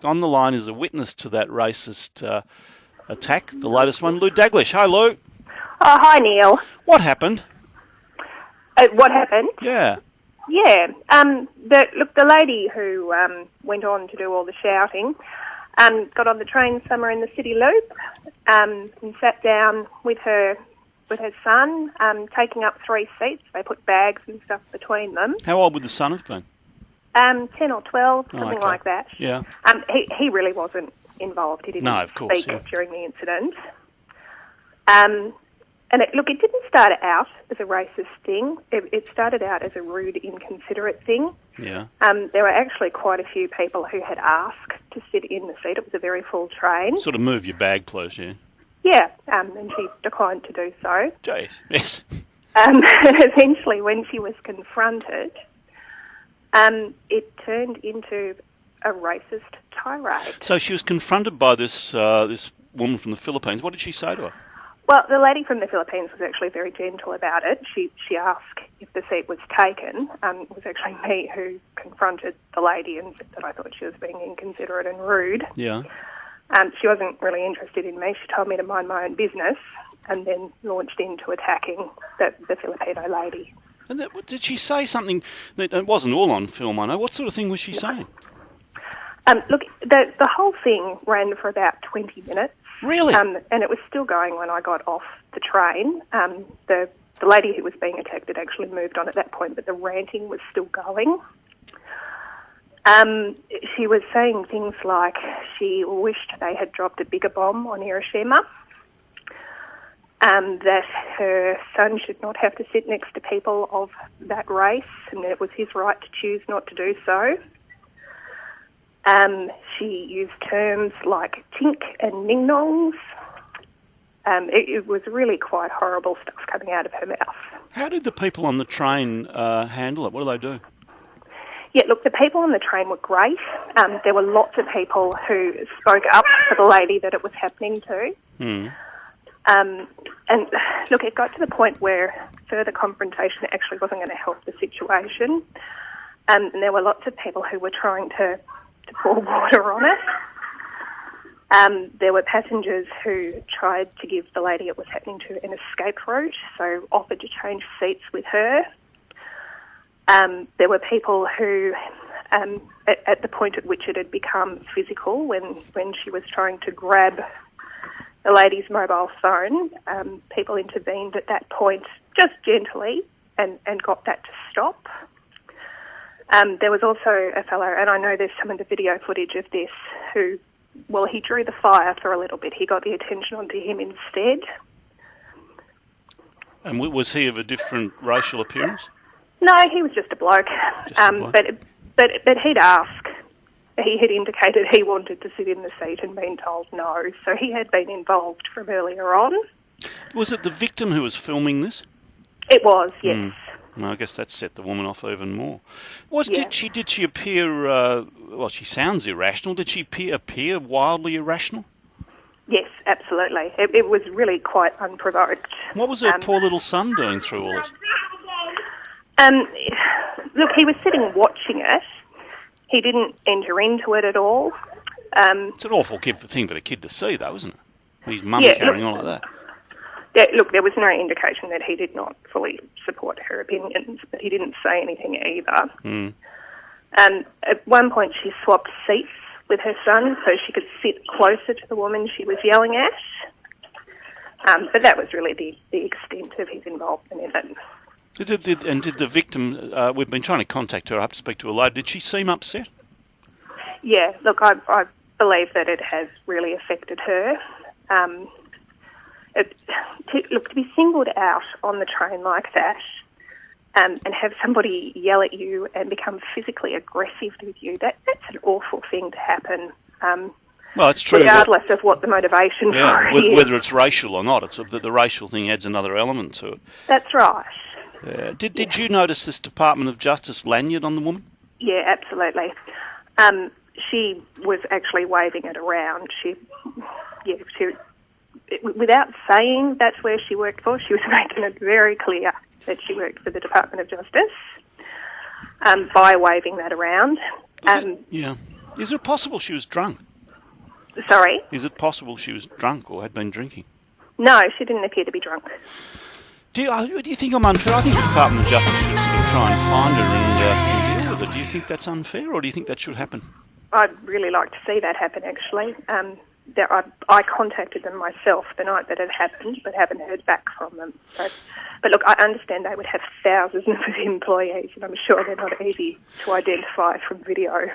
on the line is a witness to that racist attack, the latest one, Lou Daglish. Hi, Lou. Oh, hi, Neil. What happened? What happened? Yeah. Yeah. The lady who went on to do all the shouting got on the train somewhere in the city loop and sat down with her son, taking up 3 seats. They put bags and stuff between them. How old would the son have been? 10 or 12, something like that. Yeah. He really wasn't involved. He didn't speak during the incident. And it didn't start out as a racist thing. It started out as a rude, inconsiderate thing. Yeah. There were actually quite a few people who had asked to sit in the seat. It was a very full train. Sort of move your bag, please, yeah. Yeah, and she declined to do so. Jeez, yes. Eventually, when she was confronted, it turned into a racist tirade. So she was confronted by this woman from the Philippines. What did she say to her? Well, the lady from the Philippines was actually very gentle about it. She asked if the seat was taken. It was actually me who confronted the lady and said that I thought she was being inconsiderate and rude. Yeah. She wasn't really interested in me. She told me to mind my own business and then launched into attacking the Filipino lady. And did she say something that it wasn't all on film, I know? What sort of thing was she saying? The whole thing ran for about 20 minutes. Really? And it was still going when I got off the train. The lady who was being attacked had actually moved on at that point, but the ranting was still going. She was saying things like she wished they had dropped a bigger bomb on Hiroshima, that her son should not have to sit next to people of that race, and it was his right to choose not to do so. She used terms like tink and ning-nongs. It was really quite horrible stuff coming out of her mouth. How did the people on the train handle it? What do they do? Yeah, look, the people on the train were great. There were lots of people who spoke up for the lady that it was happening to. And look, it got to the point where further confrontation actually wasn't going to help the situation. And there were lots of people who were trying to pour water on it. There were passengers who tried to give the lady it was happening to an escape route, so offered to change seats with her. There were people who, at the point at which it had become physical, when she was trying to grab the lady's mobile phone, people intervened at that point just gently and got that to stop. There was also a fellow, and I know there's some of the video footage of this, who, well, he drew the fire for a little bit. He got the attention onto him instead. And was he of a different racial appearance? No, he was just a bloke. But he'd asked. He had indicated he wanted to sit in the seat and been told no. So he had been involved from earlier on. Was it the victim who was filming this? It was, yes. I guess that set the woman off even more. Did she appear? She sounds irrational. Did she appear wildly irrational? Yes, absolutely. It was really quite unprovoked. What was her poor little son doing through all this? Look, he was sitting watching it. He didn't enter into it at all. It's an awful thing for the kid to see, though, isn't it? His mum carrying on like that. Look, there was no indication that he did not fully support her opinions, but he didn't say anything either. At one point, she swapped seats with her son so she could sit closer to the woman she was yelling at. But that was really the extent of his involvement in it. Did the victim, we've been trying to contact her, I have to speak to her later, did she seem upset? Yeah, look, I believe that it has really affected her. To be singled out on the train like that and have somebody yell at you and become physically aggressive with you, that's an awful thing to happen. Well, it's true. Regardless of what the motivation for it is. Whether it's racial or not, the racial thing adds another element to it. That's right. Did you notice this Department of Justice lanyard on the woman? Yeah, absolutely. She was actually waving it around. She, without saying that's where she worked for, she was making it very clear that she worked for the Department of Justice by waving that around. Is it possible she was drunk? Sorry? Is it possible she was drunk or had been drinking? No, she didn't appear to be drunk. Do you think I'm unfair? I think the Department of Justice should sort of try and find her and deal with it. Do you think that's unfair, or do you think that should happen? I'd really like to see that happen, actually. I contacted them myself the night that it happened, but haven't heard back from them. But look, I understand they would have thousands of employees, and I'm sure they're not easy to identify from video.